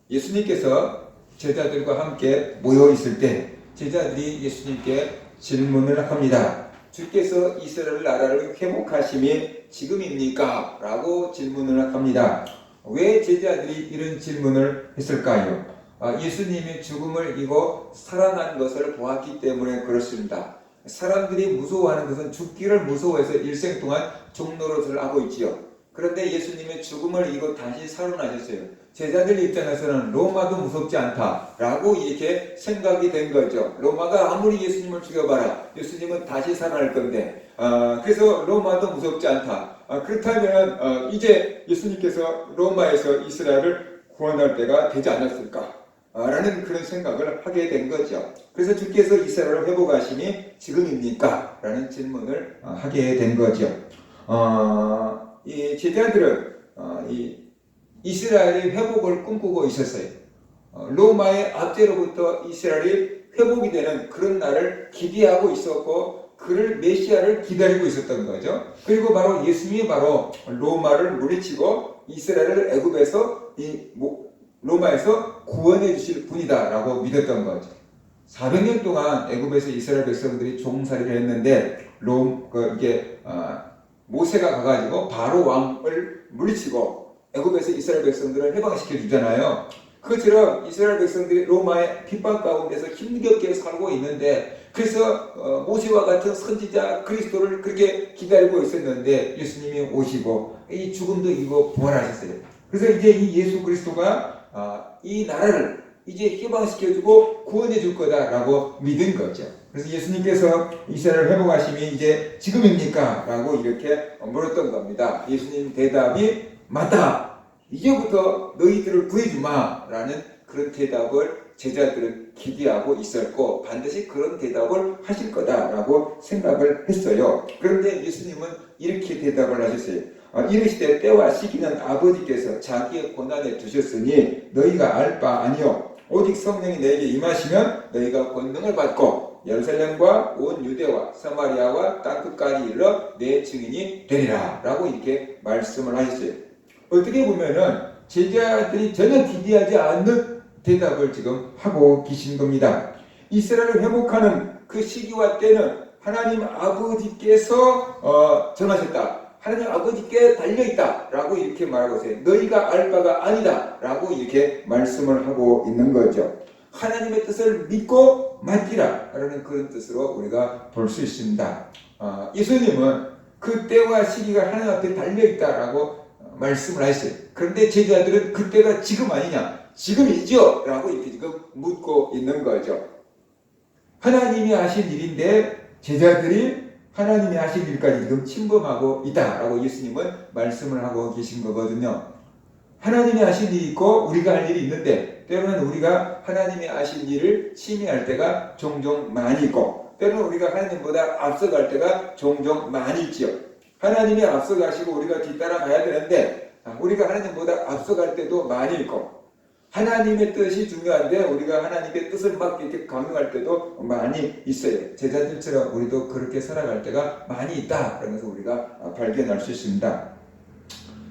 예수님께서 제자들과 함께 모여 있을 때 제자들이 예수님께 질문을 합니다. 주께서 이스라엘 나라를 회복하심이 지금입니까? 라고 질문을 합니다. 왜 제자들이 이런 질문을 했을까요? 예수님이 죽음을 이기고 살아난 것을 보았기 때문에 그렇습니다. 사람들이 무서워하는 것은 죽기를 무서워해서 일생 동안 종노릇을 하고 있지요. 그런데 예수님이 죽음을 이기고 다시 살아나셨어요. 제자들 입장에서는 로마도 무섭지 않다라고 이렇게 생각이 된 거죠. 로마가 아무리 예수님을 죽여봐라, 예수님은 다시 살아날 건데, 그래서 로마도 무섭지 않다. 그렇다면 이제 예수님께서 로마에서 이스라엘을 구원할 때가 되지 않았을까? 라는 그런 생각을 하게 된 거죠. 그래서 주께서 이스라엘을 회복하심이 지금입니까? 라는 질문을 하게 된 거죠. 이 제자들은 이스라엘의 회복을 꿈꾸고 있었어요. 로마의 압제로부터 이스라엘이 회복이 되는 그런 날을 기대하고 있었고 그를 메시아를 기다리고 있었던 거죠. 그리고 바로 예수님이 바로 로마를 물리치고 이스라엘을 애굽에서 로마에서 구원해 주실 분이다라고 믿었던 거죠. 400년 동안 애굽에서 이스라엘 백성들이 종살이를 했는데 모세가 가가지고 바로 왕을 물리치고 애굽에서 이스라엘 백성들을 해방시켜 주잖아요. 그것처럼 이스라엘 백성들이 로마의 핍박 가운데서 힘겹게 살고 있는데 그래서 모세와 같은 선지자 그리스도를 그렇게 기다리고 있었는데 예수님이 오시고 이 죽음도 이기고 부활하셨어요. 그래서 이제 이 예수 그리스도가 이 나라를 이제 해방시켜주고 구원해 줄 거다라고 믿은 거죠. 그래서 예수님께서 이스라엘을 회복하심이 이제 지금입니까? 라고 이렇게 물었던 겁니다. 예수님 대답이 맞다. 이제부터 너희들을 구해주마 라는 그런 대답을 제자들은 기대하고 있었고 반드시 그런 대답을 하실 거다라고 생각을 했어요. 그런데 예수님은 이렇게 대답을 하셨어요. 이르시되 때와 시기는 아버지께서 자기의 권한에 두셨으니 너희가 알 바 아니요 오직 성령이 너에게 임하시면 너희가 권능을 받고 예루살렘과 온 유대와 사마리아와 땅끝까지 이르러 내 증인이 되리라 라고 이렇게 말씀을 하셨어요. 어떻게 보면은 제자들이 전혀 기대하지 않는 대답을 지금 하고 계신 겁니다. 이스라엘을 회복하는 그 시기와 때는 하나님 아버지께서 정하셨다. 하나님 아버지께 달려있다 라고 이렇게 말하고 있어요. 너희가 알 바가 아니다 라고 이렇게 말씀을 하고 있는 거죠. 하나님의 뜻을 믿고 맡기라 라는 그런 뜻으로 우리가 볼 수 있습니다. 예수님은 그 때와 시기가 하나님 앞에 달려있다 라고 말씀을 하셨어요. 그런데 제자들은 그때가 지금 아니냐 지금이죠 라고 이렇게 지금 묻고 있는 거죠. 하나님이 하신 일인데 제자들이 하나님이 하신 일까지 지금 침범하고 있다라고 예수님은 말씀을 하고 계신 거거든요. 하나님이 하신 일이 있고 우리가 할 일이 있는데 때로는 우리가 하나님이 하신 일을 침해할 때가 종종 많이 있고 때로는 우리가 하나님보다 앞서갈 때가 종종 많이 있지요. 하나님이 앞서가시고 우리가 뒤따라가야 되는데 우리가 하나님보다 앞서갈 때도 많이 있고 하나님의 뜻이 중요한데 우리가 하나님의 뜻을 막 이렇게 강요할 때도 많이 있어요. 제자들처럼 우리도 그렇게 살아갈 때가 많이 있다. 그러면서 우리가 발견할 수 있습니다.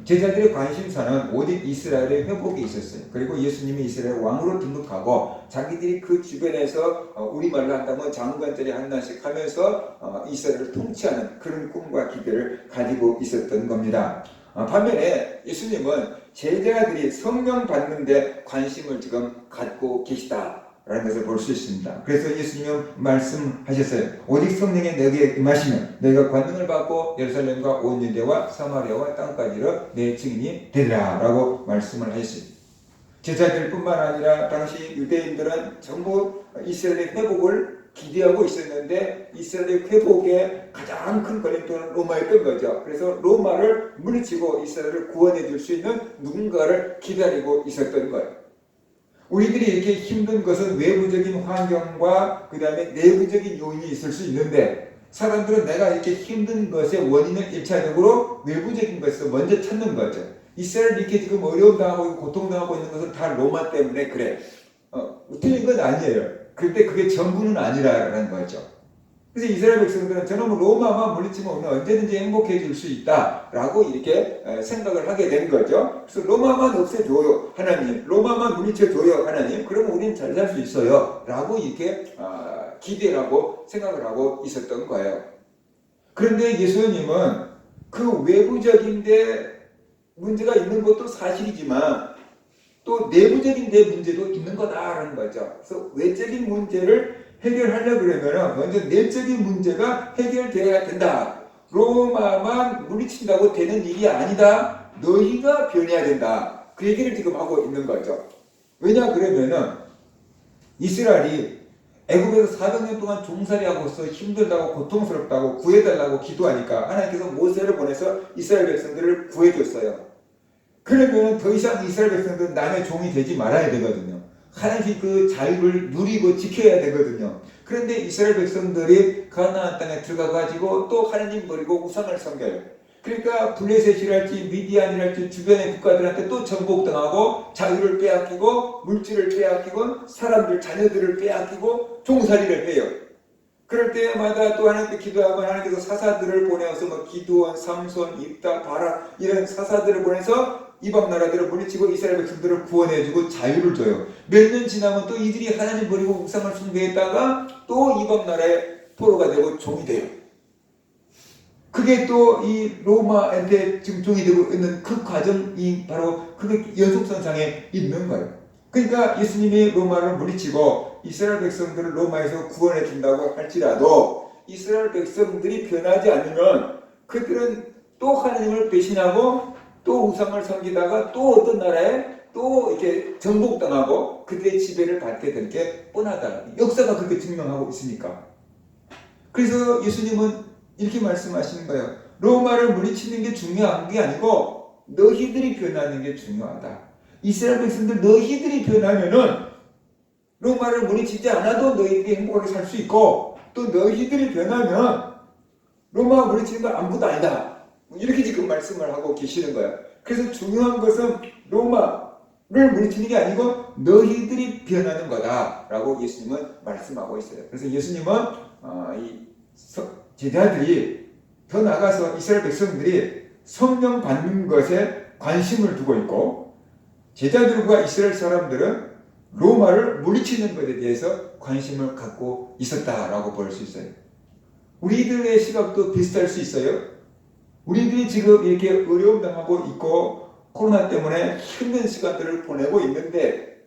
제자들의 관심사는 오직 이스라엘의 회복에 있었어요. 그리고 예수님이 이스라엘 왕으로 등극하고 자기들이 그 주변에서 우리말로 한다면 장관들이 하나씩 하면서 이스라엘을 통치하는 그런 꿈과 기대를 가지고 있었던 겁니다. 반면에 예수님은 제자들이 성령 받는데 관심을 지금 갖고 계시다라는 것을 볼 수 있습니다. 그래서 예수님은 말씀하셨어요. 오직 성령이 너에게 임하시면 너희가 권능을 받고 예루살렘과 온 유대와 사마리아와 땅까지 이르러 내 증인이 되리라 라고 말씀을 하셨어요. 제자들뿐만 아니라 당시 유대인들은 전부 이스라엘의 회복을 기대하고 있었는데 이스라엘의 회복에 가장 큰 걸림돌은 로마였던 거죠. 그래서 로마를 물리치고 이스라엘을 구원해 줄 수 있는 누군가를 기다리고 있었던 거예요. 우리들이 이렇게 힘든 것은 외부적인 환경과 그 다음에 내부적인 요인이 있을 수 있는데 사람들은 내가 이렇게 힘든 것의 원인을 1차적으로 외부적인 것에서 먼저 찾는 거죠. 이스라엘이 이렇게 지금 어려움 당하고 고통당하고 있는 것은 다 로마 때문에 그래. 틀린 건 아니에요. 그런데 그게 전부는 아니라는 거죠. 그래서 이스라엘 백성들은 저놈 로마만 물리치면 우리는 언제든지 행복해질 수 있다라고 이렇게 생각을 하게 된 거죠. 그래서 로마만 없애줘요 하나님, 로마만 물리쳐줘요 하나님, 그러면 우리는 잘 살 수 있어요 라고 이렇게 기대를 하고 생각을 하고 있었던 거예요. 그런데 예수님은 그 외부적인 데 문제가 있는 것도 사실이지만 또 내부적인 데 문제도 있는 거다라는 거죠. 그래서 외적인 문제를 해결하려고 그러면 먼저 내적인 문제가 해결되어야 된다. 로마만 물리친다고 되는 일이 아니다. 너희가 변해야 된다. 그 얘기를 지금 하고 있는 거죠. 왜냐 그러면은 이스라엘이 애굽에서 400년 동안 종살이하고서 힘들다고 고통스럽다고 구해달라고 기도하니까 하나님께서 모세를 보내서 이스라엘 백성들을 구해줬어요. 그러면 더 이상 이스라엘 백성들은 남의 종이 되지 말아야 되거든요. 하나님이 그 자유를 누리고 지켜야 되거든요. 그런데 이스라엘 백성들이 가나안 땅에 들어가가지고 또 하나님 버리고 우상을 섬겨요. 그러니까 블레셋이랄지 미디안이랄지 주변의 국가들한테 또 정복당하고 자유를 빼앗기고 물질을 빼앗기고 사람들 자녀들을 빼앗기고 종살이를 해요. 그럴 때마다 또 하나님께 기도하면 하나님께서 사사들을 보내어서 뭐 기드온, 삼손, 입다, 바락 이런 사사들을 보내서 이방 나라들을 물리치고 이스라엘 백성들을 구원해주고 자유를 줘요. 몇 년 지나면 또 이들이 하나님 버리고 우상을 숭배했다가 또 이방 나라의 포로가 되고 종이 돼요. 그게 또 이 로마한테 지금 종이 되고 있는 그 과정이 바로 그게 연속선상에 있는 거예요. 그러니까 예수님이 로마를 물리치고 이스라엘 백성들을 로마에서 구원해 준다고 할지라도 이스라엘 백성들이 변하지 않으면 그들은 또 하나님을 배신하고 또 우상을 섬기다가 또 어떤 나라에 또 이렇게 정복당하고 그들의 지배를 받게 될 게 뻔하다. 역사가 그렇게 증명하고 있으니까. 그래서 예수님은 이렇게 말씀하시는 거예요. 로마를 물리치는 게 중요한 게 아니고 너희들이 변하는 게 중요하다. 이스라엘 백성들 너희들이 변하면은 로마를 물리치지 않아도 너희들이 행복하게 살 수 있고 또 너희들이 변하면 로마가 물리치는 건 아무것도 아니다. 이렇게 지금 말씀을 하고 계시는 거예요. 그래서 중요한 것은 로마를 물리치는 게 아니고 너희들이 변하는 거다라고 예수님은 말씀하고 있어요. 그래서 예수님은 이 제자들이 더 나아가서 이스라엘 백성들이 성령 받는 것에 관심을 두고 있고 제자들과 이스라엘 사람들은 로마를 물리치는 것에 대해서 관심을 갖고 있었다라고 볼 수 있어요. 우리들의 시각도 비슷할 수 있어요. 우리들이 지금 이렇게 어려움 당하고 있고 코로나 때문에 힘든 시간들을 보내고 있는데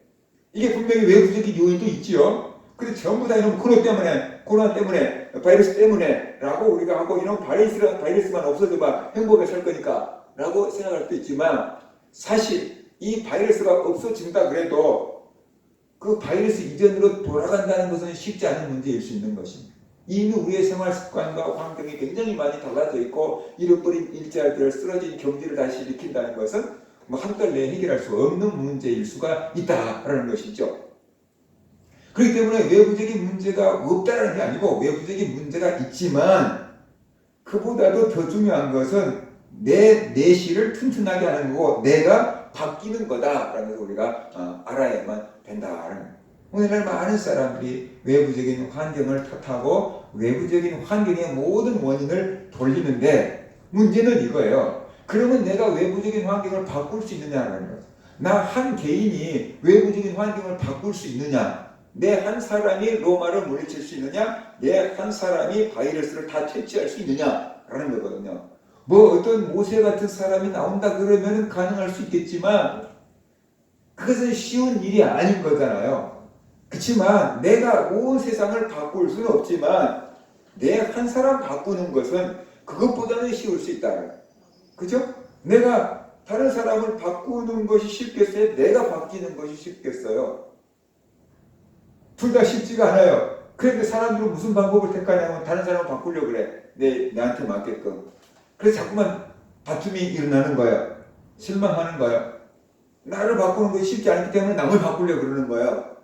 이게 분명히 외부적인 요인도 있지요. 근데 전부 다 이런 코로나 때문에, 바이러스 때문에 라고 우리가 하고 이런 바이러스만 없어져봐 행복하게 살 거니까 라고 생각할 수 있지만 사실 이 바이러스가 없어진다 그래도 그 바이러스 이전으로 돌아간다는 것은 쉽지 않은 문제일 수 있는 것입니다. 이미 우리의 생활 습관과 환경이 굉장히 많이 달라져 있고 잃어버린 일자리들, 쓰러진 경제를 다시 일으킨다는 것은 뭐 한 달 내에 해결할 수 없는 문제일 수가 있다라는 것이죠. 그렇기 때문에 외부적인 문제가 없다는 게 아니고 외부적인 문제가 있지만 그보다도 더 중요한 것은 내 내실을 튼튼하게 하는 거고 내가 바뀌는 거다라는 것을 우리가 알아야만 된다라는 거예요. 오늘날 많은 사람들이 외부적인 환경을 탓하고 외부적인 환경의 모든 원인을 돌리는데 문제는 이거예요. 그러면 내가 외부적인 환경을 바꿀 수 있느냐라는 거예요. 나 한 개인이 외부적인 환경을 바꿀 수 있느냐? 내 한 사람이 로마를 물리칠 수 있느냐? 내 한 사람이 바이러스를 다 퇴치할 수 있느냐라는 거거든요. 뭐 어떤 모세 같은 사람이 나온다 그러면 가능할 수 있겠지만 그것은 쉬운 일이 아닌 거잖아요. 그렇지만 내가 온 세상을 바꿀 수는 없지만 내 한 사람 바꾸는 것은 그것보다는 쉬울 수 있다. 그죠? 내가 다른 사람을 바꾸는 것이 쉽겠어요? 내가 바뀌는 것이 쉽겠어요? 둘 다 쉽지가 않아요. 그런데 사람들은 무슨 방법을 택하냐면 다른 사람을 바꾸려고 그래. 내한테 맞게끔. 그래서 자꾸만 다툼이 일어나는 거예요. 실망하는 거예요. 나를 바꾸는 것이 쉽지 않기 때문에 남을 바꾸려고 그러는 거예요.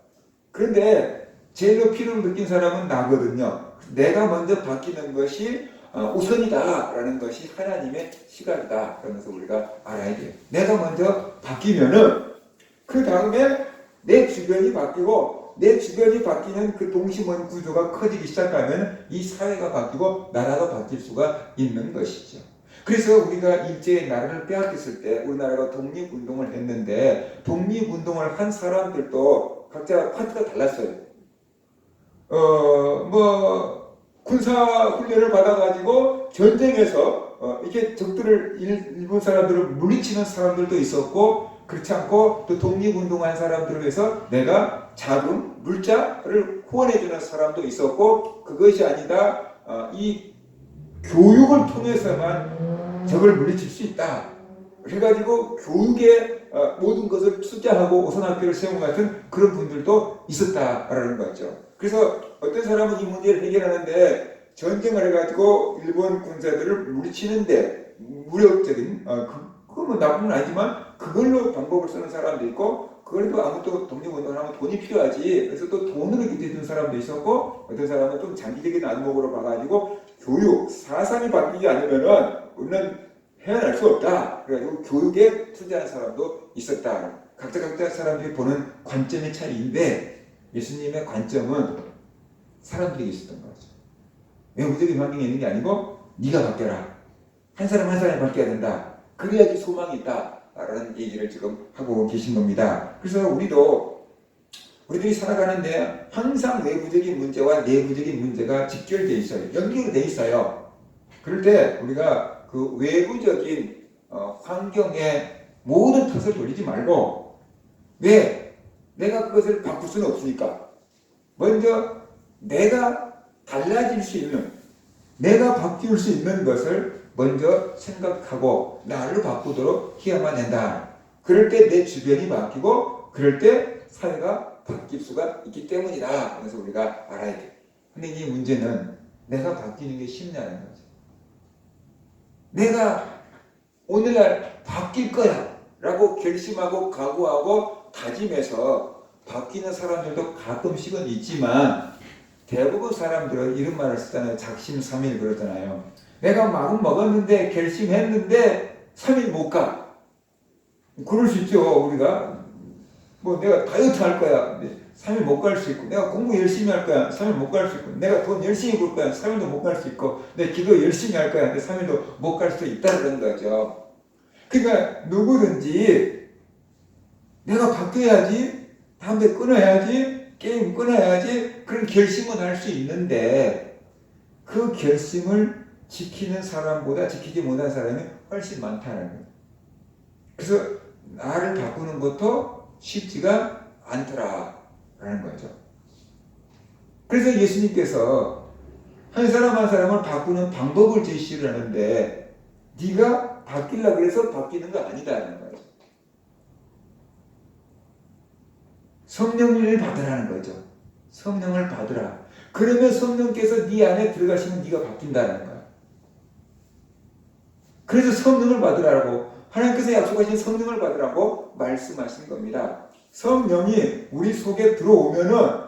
그런데 제일로 필요를 느낀 사람은 나거든요. 내가 먼저 바뀌는 것이 우선이다라는 것이 하나님의 시각이다. 그러면서 우리가 알아야 돼요. 내가 먼저 바뀌면은 그 다음에 내 주변이 바뀌고 내 주변이 바뀌는 그 동심원 구조가 커지기 시작하면 이 사회가 바뀌고 나라가 바뀔 수가 있는 것이죠. 그래서 우리가 일제의 나라를 빼앗겼을 때 우리나라가 독립운동을 했는데 독립운동을 한 사람들도 각자 파트가 달랐어요. 군사 훈련을 받아가지고 전쟁에서 이렇게 적들을 일본 사람들을 물리치는 사람들도 있었고 그렇지 않고 또 독립운동한 사람들을 위해서 내가 자금, 물자를 후원해주는 사람도 있었고 그것이 아니다. 이 교육을 통해서만 적을 물리칠 수 있다. 그래가지고 교육에 모든 것을 투자하고 오선학교를 세운 같은 그런 분들도 있었다라는 거죠. 그래서 어떤 사람은 이 문제를 해결하는데 전쟁을 해가지고 일본 군사들을 물리치는데 무력적인 그건 뭐 나쁜 건 아니지만 그걸로 방법을 쓰는 사람도 있고 그래도 아무것도 독립운동을 하면 돈이 필요하지. 그래서 또 돈으로 기대해준 사람도 있었고 어떤 사람은 좀 장기적인 안목으로 봐가지고 교육, 사상이 바뀌지 않으면은 우리는 헤어날 수 없다. 그래가지고 교육에 투자한 사람도 있었다. 각자 사람들이 보는 관점의 차이인데 예수님의 관점은 사람들이 있었던 거죠. 외부적인 환경에 있는 게 아니고 네가 바뀌어라. 한 사람 한 사람이 바뀌어야 된다. 그래야지 소망이 있다. 라는 얘기를 지금 하고 계신 겁니다. 그래서 우리들이 살아가는데 항상 외부적인 문제와 내부적인 문제가 직결되어 있어요. 연결되어 있어요. 그럴 때 우리가 그 외부적인 환경에 모든 탓을 돌리지 말고 왜? 내가 그것을 바꿀 수는 없으니까 먼저 내가 달라질 수 있는 내가 바뀔 수 있는 것을 먼저 생각하고 나를 바꾸도록 해야만 된다. 그럴 때 내 주변이 바뀌고 그럴 때 사회가 바뀔 수가 있기 때문이다. 그래서 우리가 알아야 돼. 근데 이 문제는 내가 바뀌는 게 쉽냐는 거죠. 내가 오늘날 바뀔 거야 라고 결심하고 각오하고 다짐해서 바뀌는 사람들도 가끔씩은 있지만 대부분 사람들은 이런 말을 쓰잖아요. 작심삼일 그러잖아요. 내가 마음 먹었는데 결심했는데 3일 못 가. 그럴 수 있죠. 우리가 뭐 내가 다이어트 할 거야. 3일 못 갈 수 있고 내가 공부 열심히 할 거야. 3일 못 갈 수 있고 내가 돈 열심히 벌 거야. 3일도 못 갈 수 있고 내가 기도 열심히 할 거야. 근데 3일도 못 갈 수 있다는 거죠. 그러니까 누구든지 내가 바뀌어야지 담배 끊어야지 게임 끊어야지 그런 결심은 할 수 있는데 그 결심을 지키는 사람보다 지키지 못한 사람이 훨씬 많다는 거예요. 그래서 나를 바꾸는 것도 쉽지가 않더라라는 거죠. 그래서 예수님께서 한 사람 한 사람을 바꾸는 방법을 제시를 하는데 네가 바뀌려고 해서 바뀌는 거 아니다라는 거죠. 성령을 받으라는 거죠. 성령을 받으라. 그러면 성령께서 네 안에 들어가시면 네가 바뀐다는 거야. 그래서 성령을 받으라고 하나님께서 약속하신 성령을 받으라고 말씀하신 겁니다. 성령이 우리 속에 들어오면은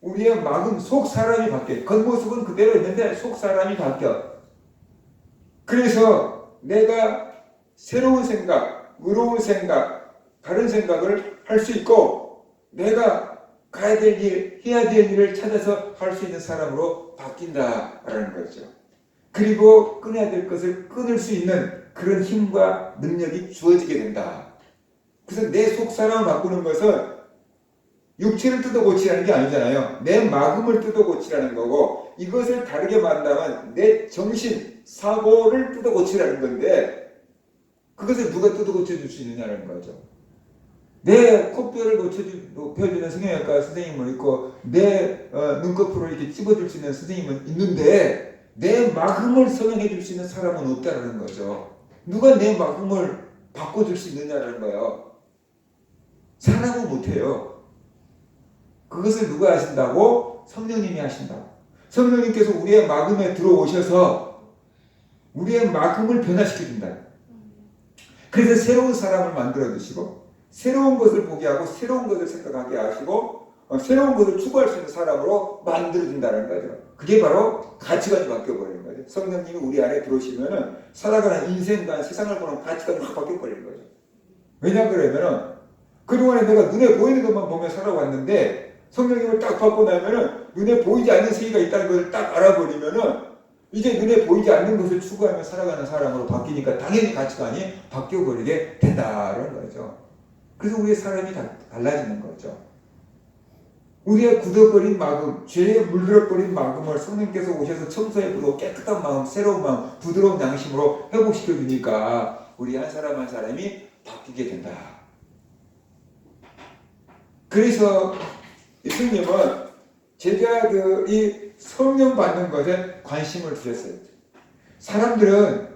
우리의 마음 속 사람이 바뀌어요. 겉모습은 그대로 있는데 속 사람이 바뀌어. 그래서 내가 새로운 생각, 의로운 생각, 다른 생각을 할 수 있고 내가 가야 될 일, 해야 될 일을 찾아서 할 수 있는 사람으로 바뀐다라는 거죠. 그리고 끊어야 될 것을 끊을 수 있는 그런 힘과 능력이 주어지게 된다. 그래서 내 속 사람을 바꾸는 것은 육체를 뜯어 고치라는 게 아니잖아요. 내 마음을 뜯어 고치라는 거고 이것을 다르게 말한다면 내 정신, 사고를 뜯어 고치라는 건데 그것을 누가 뜯어 고쳐줄 수 있느냐는 거죠. 내 코뼈를 고쳐주는 성형외과 선생님은 있고 내 눈꺼풀을 이렇게 찝어줄 수 있는 선생님은 있는데 내 마음을 성형해 줄 수 있는 사람은 없다는 거죠. 누가 내 마음을 바꿔줄 수 있느냐는 거예요. 사람은 못해요. 그것을 누가 하신다고? 성령님이 하신다고. 성령님께서 우리의 마음에 들어오셔서 우리의 마음을 변화시켜준다. 그래서 새로운 사람을 만들어 주시고 새로운 것을 보게 하고 새로운 것을 생각하게 하시고 새로운 것을 추구할 수 있는 사람으로 만들어준다는 거죠. 그게 바로 가치관이 바뀌어버리는 거죠. 성령님이 우리 안에 들어오시면은 살아가는 인생관, 세상을 보는 가치관이 확 바뀌어버리는 거죠. 왜냐 그러면은 그동안에 내가 눈에 보이는 것만 보며 살아왔는데 성령님을 딱 받고 나면은 눈에 보이지 않는 세계가 있다는 걸 딱 알아버리면은 이제 눈에 보이지 않는 것을 추구하며 살아가는 사람으로 바뀌니까 당연히 가치관이 바뀌어버리게 된다는 거죠. 그래서 우리의 사람이 달라지는 거죠. 우리의 굳어버린 마음, 죄에 물들어버린 마음을 성령께서 오셔서 청소해주고 깨끗한 마음, 새로운 마음, 부드러운 양심으로 회복시켜주니까 우리 한 사람 한 사람이 바뀌게 된다. 그래서 예수님은 제자들이 성령 받는 것에 관심을 두셨어요. 사람들은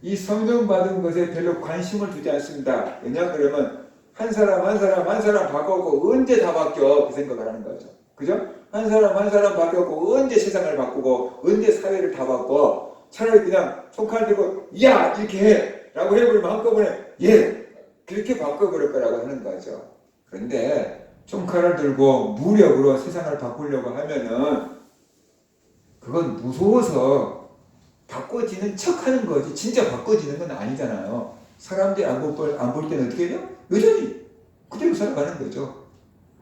이 성령 받은 것에 별로 관심을 두지 않습니다. 왜냐 그러면 한 사람 한 사람 바꾸고 언제 다 바뀌어 그 생각을 하는 거죠. 그죠? 한 사람 바뀌었고 언제 세상을 바꾸고 언제 사회를 다 바꿔. 차라리 그냥 손칼 들고 야 이렇게 해 라고 해버리면 한꺼번에 예 그렇게 바꿔버릴 거라고 하는 거죠. 그런데 총칼을 들고 무력으로 세상을 바꾸려고 하면은 그건 무서워서 바꿔지는 척 하는 거지 진짜 바꿔지는 건 아니잖아요. 사람들이 안 볼 때는 어떻게 해요? 여전히 그대로 살아가는 거죠.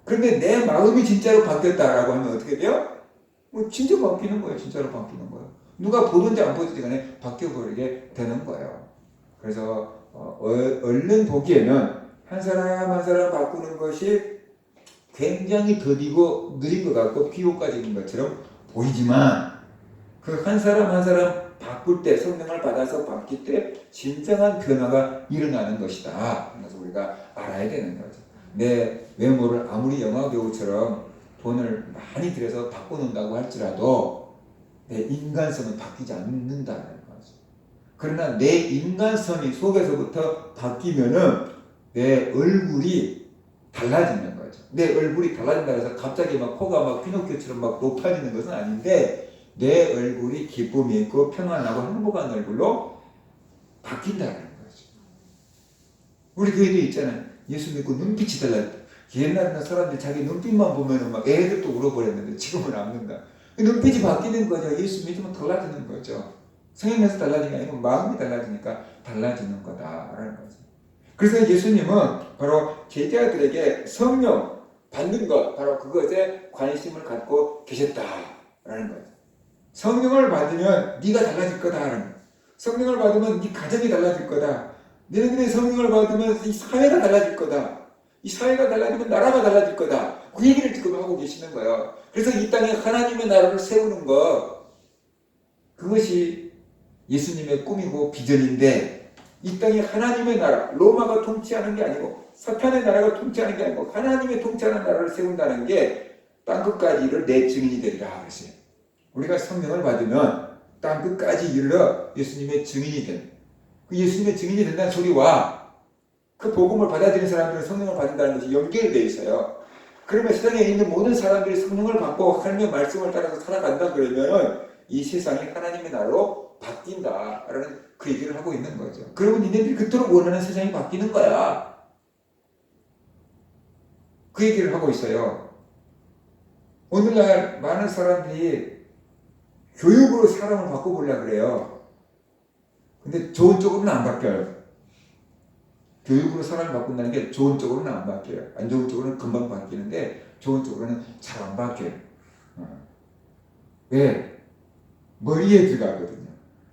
그런데 내 마음이 진짜로 바뀌었다라고 하면 어떻게 돼요? 뭐 진짜 바뀌는 거예요. 진짜로 바뀌는 거예요. 누가 보든지 안 보든지 간에 바뀌어버리게 되는 거예요. 그래서 얼른 보기에는 한 사람 한 사람 바꾸는 것이 굉장히 더디고 느린 것 같고 비효과적인 것처럼 보이지만 그 한 사람 한 사람 바꿀 때 성령을 받아서 바뀔 때 진정한 변화가 일어나는 것이다. 그래서 우리가 알아야 되는 거죠. 내 외모를 아무리 영화 배우처럼 돈을 많이 들여서 바꿔놓는다고 할지라도 내 인간성은 바뀌지 않는다는 거죠. 그러나 내 인간성이 속에서부터 바뀌면은 내 얼굴이 달라지는 거죠. 내 얼굴이 달라진다고 해서 갑자기 막 코가 막 피노키오처럼 막 높아지는 것은 아닌데 내 얼굴이 기쁨이 있고 평안하고 행복한 얼굴로 바뀐다는 거죠. 우리 교회도 있잖아요. 예수 믿고 눈빛이 달라졌다. 옛날에는 사람들이 자기 눈빛만 보면은 막 애들도 울어버렸는데 지금은 안는다. 눈빛이 바뀌는 거죠. 예수 믿으면 달라지는 거죠. 성령에서 달라지는 게 아니고 마음이 달라지니까 달라지는 거다라는 거죠. 그래서 예수님은 바로 제자들에게 성령 받는 것, 바로 그것에 관심을 갖고 계셨다라는 거죠. 성령을 받으면 네가 달라질 거다라는 거죠. 성령을 받으면 네 가정이 달라질 거다. 너희들이 성령을 받으면 이 사회가 달라질 거다. 이 사회가 달라지면 나라가 달라질 거다. 그 얘기를 지금 하고 계시는 거예요. 그래서 이 땅에 하나님의 나라를 세우는 것, 그것이 예수님의 꿈이고 비전인데 이 땅에 하나님의 나라, 로마가 통치하는 게 아니고 사탄의 나라가 통치하는 게 아니고 하나님의 통치하는 나라를 세운다는 게 땅끝까지 이를 내 증인이 되리라 그랬어요. 우리가 성령을 받으면 땅끝까지 이르러 예수님의 증인이 된, 그 예수님의 증인이 된다는 소리와 그 복음을 받아들이는 사람들은 성령을 받는다는 것이 연결되어 있어요. 그러면 세상에 있는 모든 사람들이 성령을 받고 하나님의 말씀을 따라서 살아간다 그러면 이 세상이 하나님의 나라로 바뀐다라는 그 얘기를 하고 있는 거죠. 그러면 니네들이 그토록 원하는 세상이 바뀌는 거야. 그 얘기를 하고 있어요. 오늘날 많은 사람들이 교육으로 사람을 바꿔보려고 그래요. 근데 좋은 쪽으로는 안 바뀌어요. 교육으로 사람을 바꾼다는 게 좋은 쪽으로는 안 바뀌어요. 안 좋은 쪽으로는 금방 바뀌는데 좋은 쪽으로는 잘 안 바뀌어요. 왜? 머리에 들어가거든요.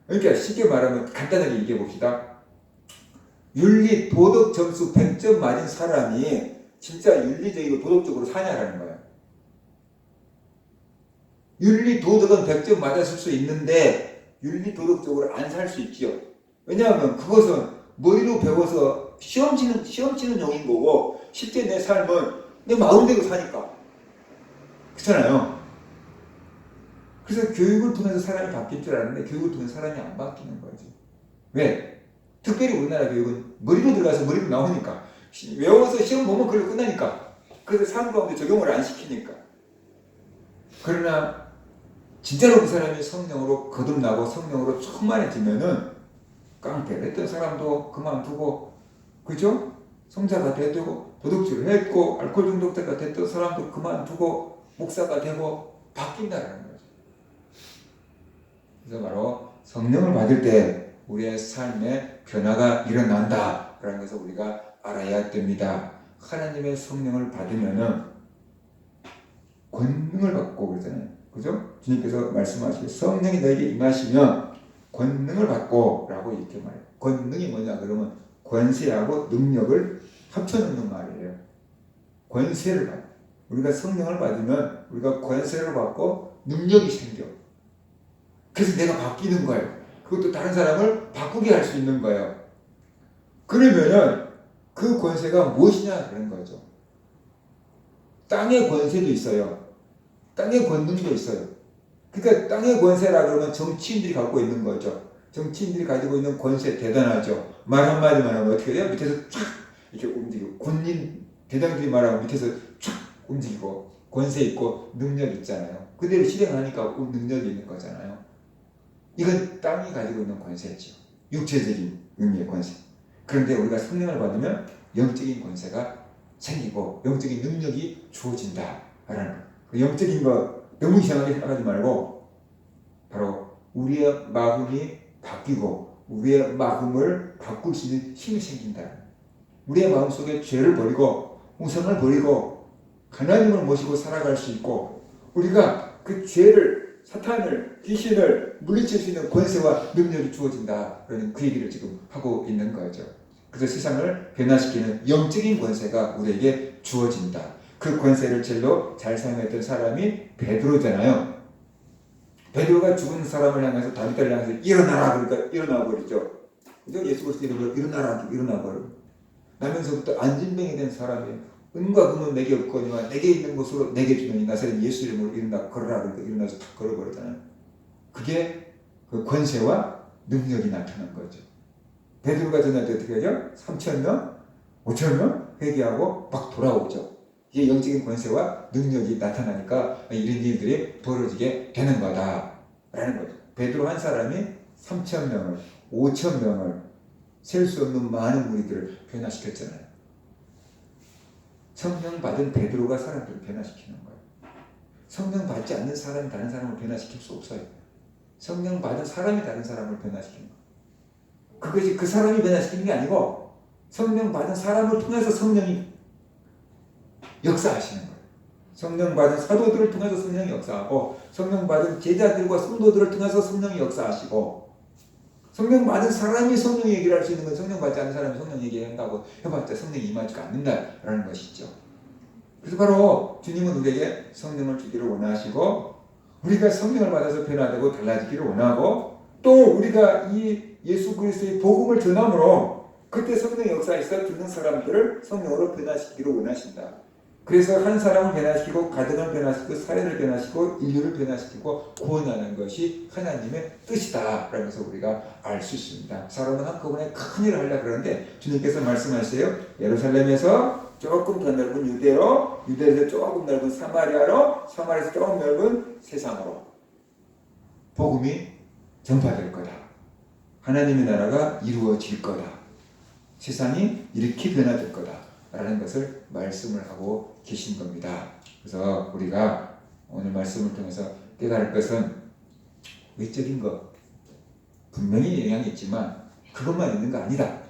그러니까 쉽게 말하면 간단하게 얘기해 봅시다. 윤리 도덕 점수 100점 맞은 사람이 진짜 윤리적이고 도덕적으로 사냐라는 거예요. 윤리 도덕은 100점 맞았을 수 있는데 윤리 도덕적으로 안 살 수 있지요. 왜냐하면 그것은 머리로 배워서 시험 치는 용인 거고 실제 내 삶은 내 마음대로 사니까. 그렇잖아요. 그래서 교육을 통해서 사람이 바뀔 줄 알았는데 교육을 통해서 사람이 안 바뀌는 거지. 왜? 특별히 우리나라 교육은 머리로 들어가서 머리로 나오니까 외워서 시험 보면 그걸로 끝나니까. 그래서 삶 가운데 적용을 안 시키니까. 그러나 진짜로 그 사람이 성령으로 거듭나고 성령으로 충만해지면은 깡패를 했던 사람도 그만두고, 그죠? 성자가 되고 도둑질을 했고 알코올 중독자가 됐던 사람도 그만두고 목사가 되고 바뀐다는 거죠. 그래서 바로 성령을 받을 때 우리의 삶에 변화가 일어난다라는 것을 우리가 알아야 됩니다. 하나님의 성령을 받으면은 권능을 받고 그러잖아요. 그죠? 주님께서 말씀하시고 성령이 너에게 임하시면 권능을 받고 라고 이렇게 말해요. 권능이 뭐냐 그러면 권세하고 능력을 합쳐놓는 말이에요. 권세를 받아. 우리가 성령을 받으면 우리가 권세를 받고 능력이 생겨. 그래서 내가 바뀌는 거예요. 그것도 다른 사람을 바꾸게 할 수 있는 거예요. 그러면은 그 권세가 무엇이냐 그런 거죠. 땅의 권세도 있어요. 땅의 권능도 있어요. 그러니까 땅의 권세라 그러면 정치인들이 갖고 있는 거죠. 정치인들이 가지고 있는 권세 대단하죠. 말 한마디만 하면 어떻게 돼요? 밑에서 촥 이렇게 움직이고 군인 대장들이 말하면 밑에서 촥 움직이고 권세 있고 능력 있잖아요. 그대로 실행하니까 능력이 있는 거잖아요. 이건 땅이 가지고 있는 권세죠. 육체적인 의미의 권세. 그런데 우리가 성령을 받으면 영적인 권세가 생기고 영적인 능력이 주어진다라는 그 영적인 거 너무 이상하게 생각하지 말고 바로 우리의 마음이 바뀌고 우리의 마음을 바꿀 수 있는 힘이 생긴다. 우리의 마음속에 죄를 버리고 우상을 버리고 하나님을 모시고 살아갈 수 있고 우리가 그 죄를 사탄을 귀신을 물리칠 수 있는 권세와 능력이 주어진다. 그런 그 얘기를 지금 하고 있는 거죠. 그래서 세상을 변화시키는 영적인 권세가 우리에게 주어진다. 그 권세를 제일로 잘 사용했던 사람이 베드로잖아요. 베드로가 죽은 사람을 향해서 다윗을 향해서 일어나라 그러니까 일어나 버리죠. 그죠? 예수 그리스도 이름으로 일어나라 일어나 버려. 나면서부터 안진병이 된 사람이 은과 금은 내게 없거니와 내게 있는 것으로 내게 주노니 나사렛 예수 이름으로 일어나 걸어라 그러니까 일어나서 탁 걸어버리잖아요. 그게 그 권세와 능력이 나타난 거죠. 베드로가 전할 때 어떻게 하죠? 3,000명, 5,000명 회개하고 막 돌아오죠. 이게 영적인 권세와 능력이 나타나니까 이런 일들이 벌어지게 되는 거다라는 거죠. 베드로 한 사람이 3,000명을, 5,000명을 셀 수 없는 많은 무리들을 변화시켰잖아요. 성령 받은 베드로가 사람들을 변화시키는 거예요. 성령 받지 않는 사람이 다른 사람을 변화시킬 수 없어요. 성령 받은 사람이 다른 사람을 변화시키는 거예요. 그것이 그 사람이 변화시키는 게 아니고 성령 받은 사람을 통해서 성령이 역사하시는 거예요. 성령 받은 사도들을 통해서 성령이 역사하고 성령 받은 제자들과 성도들을 통해서 성령이 역사하시고 성령 받은 사람이 성령 얘기를 할 수 있는 건 성령 받지 않는 사람이 성령 얘기한다고 해봤자 성령이 임하지가 않는다라는 것이죠. 그래서 바로 주님은 우리에게 성령을 주기를 원하시고 우리가 성령을 받아서 변화되고 달라지기를 원하고 또 우리가 이 예수 그리스도의 복음을 전함으로 그때 성령의 역사에서 듣는 사람들을 성령으로 변화시키기를 원하신다. 그래서 한 사람을 변화시키고 가정을 변화시키고 사회를 변화시키고 인류를 변화시키고 구원하는 것이 하나님의 뜻이다 라는 것을 우리가 알 수 있습니다. 사람은 한꺼번에 큰 일을 하려고 그러는데 주님께서 말씀하세요. 예루살렘에서 조금 더 넓은 유대로, 유대에서 조금 넓은 사마리아로, 사마리아에서 조금 넓은 세상으로 복음이 전파될 거다. 하나님의 나라가 이루어질 거다. 세상이 이렇게 변화될 거다. 라는 것을 말씀을 하고 계신 겁니다. 그래서 우리가 오늘 말씀을 통해서 깨달을 것은 외적인 것 분명히 영향이 있지만 그것만 있는 거 아니다.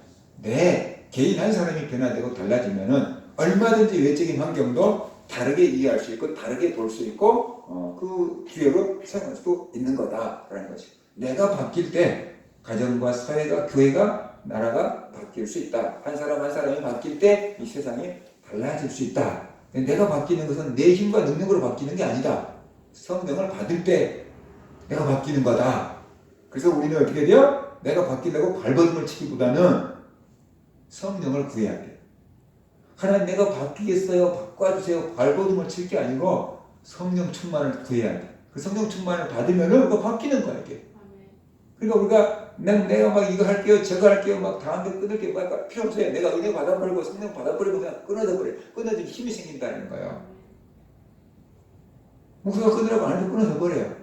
내 개인 한 사람이 변화되고 달라지면은 얼마든지 외적인 환경도 다르게 이해할 수 있고 다르게 볼 수 있고 그 기회로 사용할 수도 있는 거다라는 거죠. 내가 바뀔 때 가정과 사회가 교회가 나라가 바뀔 수 있다. 한 사람 한 사람이 바뀔 때 이 세상이 달라질 수 있다. 내가 바뀌는 것은 내 힘과 능력으로 바뀌는 게 아니다. 성령을 받을 때 내가 바뀌는 거다. 그래서 우리는 어떻게 돼요? 내가 바뀌려고 발버둥을 치기보다는 성령을 구해야 돼요. 하나님 내가 바뀌겠어요. 바꿔주세요. 발버둥을 칠 게 아니고 성령 충만을 구해야 돼. 그 성령 충만을 받으면은 그거 바뀌는 거야 이게. 그러니까 우리가 내가 막 이거 할게요, 저거 할게요, 막 다음에 끊을게요, 막 필요 없어요. 내가 은혜 받아버리고 성령 받아버리고 그냥 끊어져 버려. 끊어지면 힘이 생긴다는 거예요. 목사가 끊으라고 안 해도 끊어져 버려요.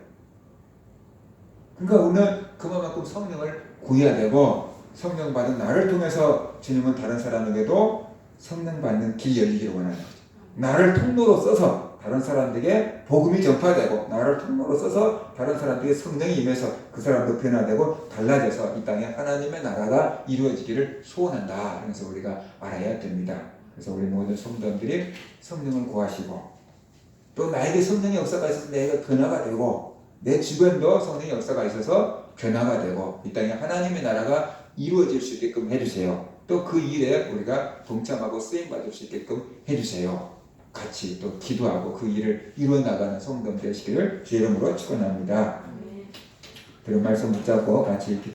그러니까 우리는 그만큼 성령을 구해야 되고 성령 받은 나를 통해서 주님은 다른 사람에게도 성령 받는 길이 열리기를 원하는 거죠. 나를 통로로 써서 다른 사람들에게 복음이 전파되고 나를 통로로 써서 다른 사람들에게 성령이 임해서 그 사람도 변화되고 달라져서 이 땅에 하나님의 나라가 이루어지기를 소원한다. 그래서 우리가 알아야 됩니다. 그래서 우리 모든 성도들이 성령을 구하시고 또 나에게 성령의 역사가 있어서 내가 변화가 되고 내 주변도 성령의 역사가 있어서 변화가 되고 이 땅에 하나님의 나라가 이루어질 수 있게끔 해주세요. 또 그 일에 우리가 동참하고 쓰임받을 수 있게끔 해주세요. 같이 또 기도하고 그 일을 이루어 나가는 성도들 되시기를 주의 이름으로 축원합니다. 그런 말씀 붙잡고 같이